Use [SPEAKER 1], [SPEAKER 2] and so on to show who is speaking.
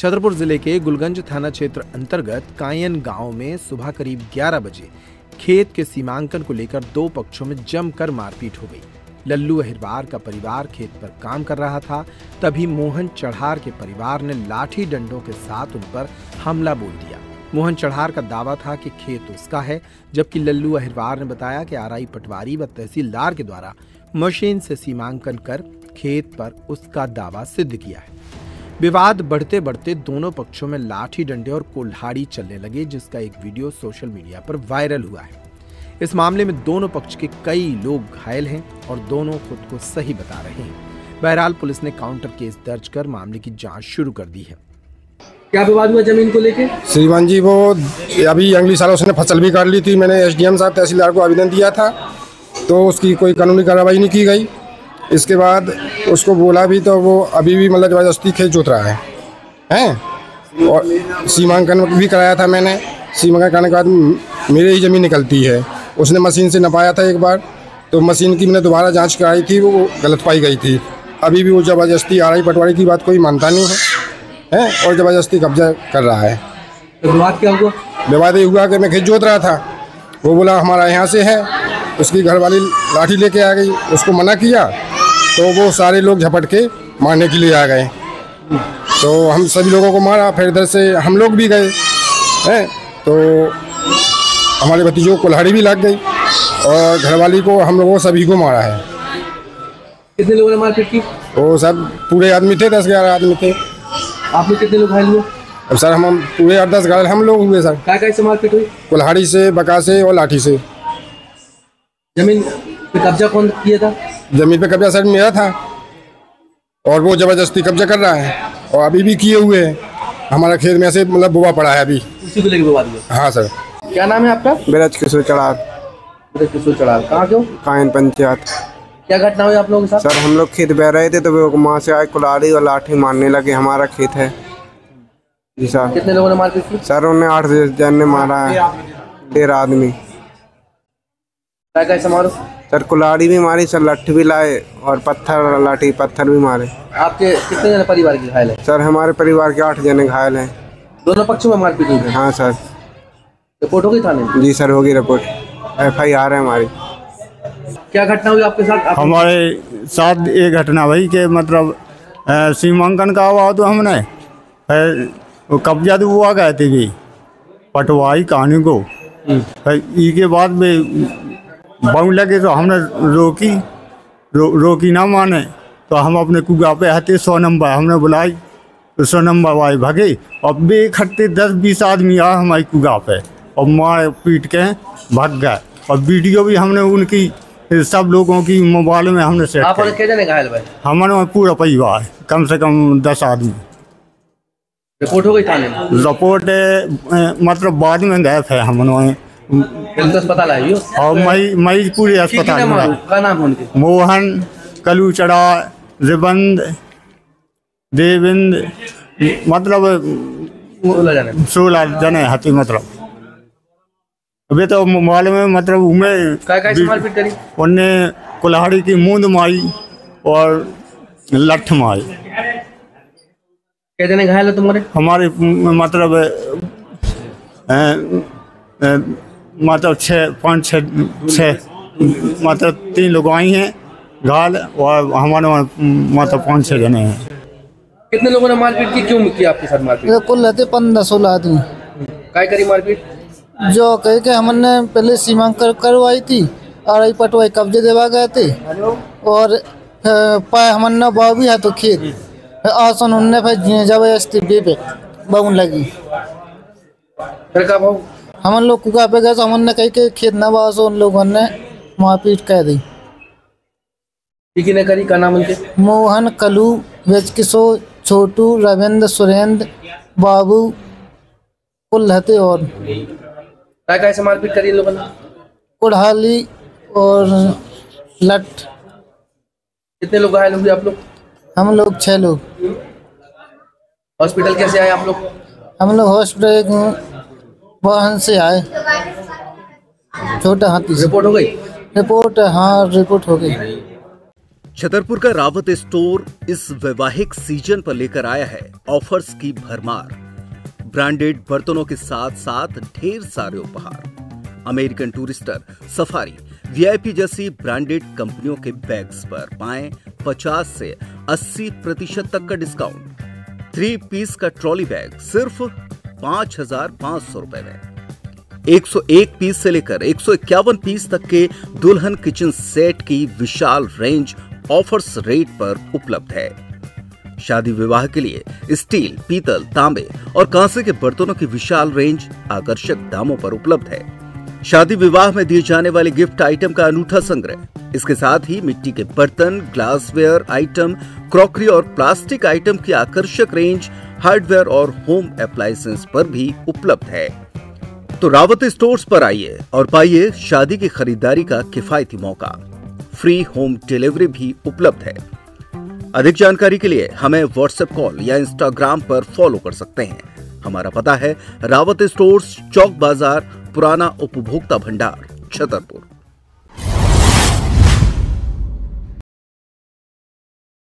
[SPEAKER 1] छतरपुर जिले के गुलगंज थाना क्षेत्र अंतर्गत कायन गांव में सुबह करीब 11 बजे खेत के सीमांकन को लेकर दो पक्षों में जमकर मारपीट हो गई। लल्लू अहिरवार का परिवार खेत पर काम कर रहा था, तभी मोहन चढ़ार के परिवार ने लाठी डंडों के साथ उन पर हमला बोल दिया। मोहन चढ़ार का दावा था कि खेत उसका है, जबकि लल्लू अहिरवार ने बताया कि आरआई पटवारी व तहसीलदार के द्वारा मशीन से सीमांकन कर खेत पर उसका दावा सिद्ध किया है। विवाद बढ़ते बढ़ते दोनों पक्षों में लाठी डंडे और कुल्हाड़ी चलने लगे, जिसका एक वीडियो सोशल मीडिया पर वायरल हुआ है। इस मामले में दोनों पक्ष के कई लोग घायल हैं और दोनों खुद को सही बता रहे हैं। बहरहाल पुलिस ने काउंटर केस दर्ज कर मामले की जांच शुरू कर दी है।
[SPEAKER 2] क्या विवाद हुआ जमीन को लेके?
[SPEAKER 3] श्रीमान जी, वो अभी अगली साल उसने फसल भी काट ली थी। मैंने एसडीएम साहब तहसीलदार को आवेदन दिया था, तो उसकी कोई कानूनी कार्रवाई नहीं की गई। इसके बाद उसको बोला भी तो वो अभी भी मतलब जबरदस्ती खेत जोत रहा है और सीमांकन भी कराया था मैंने। सीमांकन कराने के बाद मेरे ही ज़मीन निकलती है। उसने मशीन से नपाया था एक बार, तो मशीन की मैंने दोबारा जांच कराई थी, वो गलत पाई गई थी। अभी भी वो ज़बरदस्ती आरआई पटवारी की बात कोई मानता नहीं है और ज़बरदस्ती कब्जा कर रहा है।
[SPEAKER 2] तो विवाद क्या हुआ?
[SPEAKER 3] विवाद ये हुआ कि मैं खेत जोत रहा था, वो बोला हमारा यहाँ से है। उसकी घरवाली लाठी लेके आ गई, उसको मना किया तो वो सारे लोग झपट के मारने के लिए आ गए। तो हम सभी लोगों को मारा, फिर इधर से हम लोग भी गए हैं, तो हमारे भतीजों को कुल्हाड़ी भी लग गई और घरवाली को हम लोगों सभी को मारा है।
[SPEAKER 2] कितने लोगों ने मारपीट की?
[SPEAKER 3] वो सब पूरे आदमी थे, 10-11 आदमी थे।
[SPEAKER 2] आप लोग कितने लोग घायल हुए?
[SPEAKER 3] अब सर हम पूरे 8-10 घायल हम लोग हुए सर।
[SPEAKER 2] क्या से मारपीट हुई?
[SPEAKER 3] कुल्हाड़ी से, बका से और लाठी से।
[SPEAKER 2] जमीन पे कब्जा कौन किया था?
[SPEAKER 3] जमीन पे कब्जा सर मेरा था और वो जबरदस्ती कब्जा कर रहा है और अभी भी किए हुए हैं। हमारा खेत में से मतलब बुआ पड़ा है अभी,
[SPEAKER 2] उसी को लेकर विवाद हुआ।
[SPEAKER 3] हाँ सर।
[SPEAKER 2] क्या नाम है आपका?
[SPEAKER 4] ब्रज किशोर चढ़ार।
[SPEAKER 2] ब्रज किशोर चढ़ार, कहाँ के हो?
[SPEAKER 4] कायन पंचायत।
[SPEAKER 2] क्या घटना हुई आप लोगों के साथ?
[SPEAKER 4] सर हम लोग खेत बह रहे थे तो वो वहाँ से आए, कुल्हाड़ी और लाठी मारने लगे। हमारा खेत है जी सर।
[SPEAKER 2] कितने लोगों ने मारपीट की?
[SPEAKER 4] सर उन्हें 8 जन ने मारा है, 13 आदमी।
[SPEAKER 2] क्या मारो?
[SPEAKER 4] सर कुल्हाड़ी भी मारी सर, लाठी भी लाए और पत्थर भी मारे।
[SPEAKER 2] आपके कितने जन परिवार के घायल है?
[SPEAKER 4] सर हमारे परिवार के 8 जने घायल हैं।
[SPEAKER 2] दोनों पक्षों में मारपीट हुई है?
[SPEAKER 4] हाँ सर।
[SPEAKER 2] रिपोर्ट हो गई थाने में?
[SPEAKER 4] जी सर हो गई रिपोर्ट, FIR है हमारी।
[SPEAKER 2] क्या घटना हुई आपके साथ?
[SPEAKER 5] हमारे साथ ये घटना हुई कि मतलब सीमांकन का हुआ तो हमने वो कब्जा तो हुआ गए थे भी पटवारी कहानी को। इसके बाद में बहु लगे तो हमने रोकी ना माने, तो हम अपने कुगा पे आते 100 नंबर हमने बुलाई, तो 100 नंबर वाले भागे और बेखट्टे 10-20 आदमी आ हमारी कुगा पे और मार पीट के भाग गए। और वीडियो भी हमने उनकी सब लोगों की मोबाइल में हमने सेट
[SPEAKER 2] आप कितने घायल भाई?
[SPEAKER 5] हमारे पूरा परिवार कम से कम 10 आदमी।
[SPEAKER 2] रिपोर्ट हो गई थाने में?
[SPEAKER 5] रिपोर्ट मतलब बाद में गए थे हम
[SPEAKER 2] अस्पताल आई हो?
[SPEAKER 5] और मई पूरे अस्पताल में।
[SPEAKER 2] क्या नाम है उनके?
[SPEAKER 5] मोहन, कलू चढ़ा, रिबंद, देविंद, मतलब 16 जने हाथी। मतलब अभी तो मोबाइल में मतलब
[SPEAKER 2] मारपीट करी?
[SPEAKER 5] उनने कुल्हाड़ी की मूंद मारी और लठ मारी।
[SPEAKER 2] कितने घायल है तुम्हारे?
[SPEAKER 5] हमारे मतलब 6 मतलब 3 लोग आई हैं घायल और हमारे मतलब 5-6 जने हैं।
[SPEAKER 2] कितने लोगों ने मारपीट की? क्यों की आपके साथ मारपीट?
[SPEAKER 6] कुल रहते 15-16 आदमी।
[SPEAKER 2] काय करी मारपीट?
[SPEAKER 6] जो कह के हमने पहले सीमांकन करवाई थी, आरआई पटवारी कब्जे देवा गए थे और पाए हमने बाव भी है तो खेत आसन उनने फिर जबरदस्ती बेबे बाउन लगी।
[SPEAKER 2] फिर का भाव
[SPEAKER 6] हम लोग कुका पे गए तो हमने कही के खेत न बासो, उन लोगों ने मारपीट कर दी।
[SPEAKER 2] ने करी? का नाम उनके?
[SPEAKER 6] मोहन, कलू, ब्रज किशोर, छोटू, रविंद्र, सुरेंद्र, बाबू कुल रहते। और
[SPEAKER 2] क्या से मारपीट करी लोगों ने?
[SPEAKER 6] कुल्हाड़ी और लठ।
[SPEAKER 2] कितने लोग घायल हुए आप लोग?
[SPEAKER 6] हम लोग 6 लोग।
[SPEAKER 2] हॉस्पिटल कैसे आए आप लोग?
[SPEAKER 6] हम लोग हॉस्पिटल वाहन से आए, छोटा हाथी से।
[SPEAKER 2] रिपोर्ट हो गई?
[SPEAKER 6] रिपोर्ट हाँ रिपोर्ट हो गई।
[SPEAKER 7] छतरपुर का रावत स्टोर इस वैवाहिक सीजन पर लेकर आया है ऑफर्स की भरमार। ब्रांडेड बर्तनों के साथ साथ ढेर सारे उपहार। अमेरिकन टूरिस्टर, सफारी, वीआईपी जैसी ब्रांडेड कंपनियों के बैग्स पर पाएं 50 से 80% तक का डिस्काउंट। 3 पीस का ट्रॉली बैग सिर्फ 5,500 रुपए में। 101 पीस से लेकर 151 पीस तक के दुल्हन किचन सेट की विशाल रेंज ऑफर्स रेट पर उपलब्ध है। शादी विवाह के लिए स्टील, पीतल, तांबे और कांसे के बर्तनों की विशाल रेंज आकर्षक दामों पर उपलब्ध है। शादी विवाह में दिए जाने वाले गिफ्ट आइटम का अनूठा संग्रह, इसके साथ ही मिट्टी के बर्तन, ग्लासवेयर आइटम, क्रॉकरी और प्लास्टिक आइटम की आकर्षक रेंज हार्डवेयर और होम अप्लायंसेस पर भी उपलब्ध है। तो रावत स्टोर्स पर आइए और पाइए शादी की खरीदारी का किफायती मौका। फ्री होम डिलीवरी भी उपलब्ध है। अधिक जानकारी के लिए हमें व्हाट्सएप कॉल या इंस्टाग्राम पर फॉलो कर सकते हैं। हमारा पता है रावत स्टोर्स, चौक बाजार, पुराना उपभोक्ता भंडार, छतरपुर।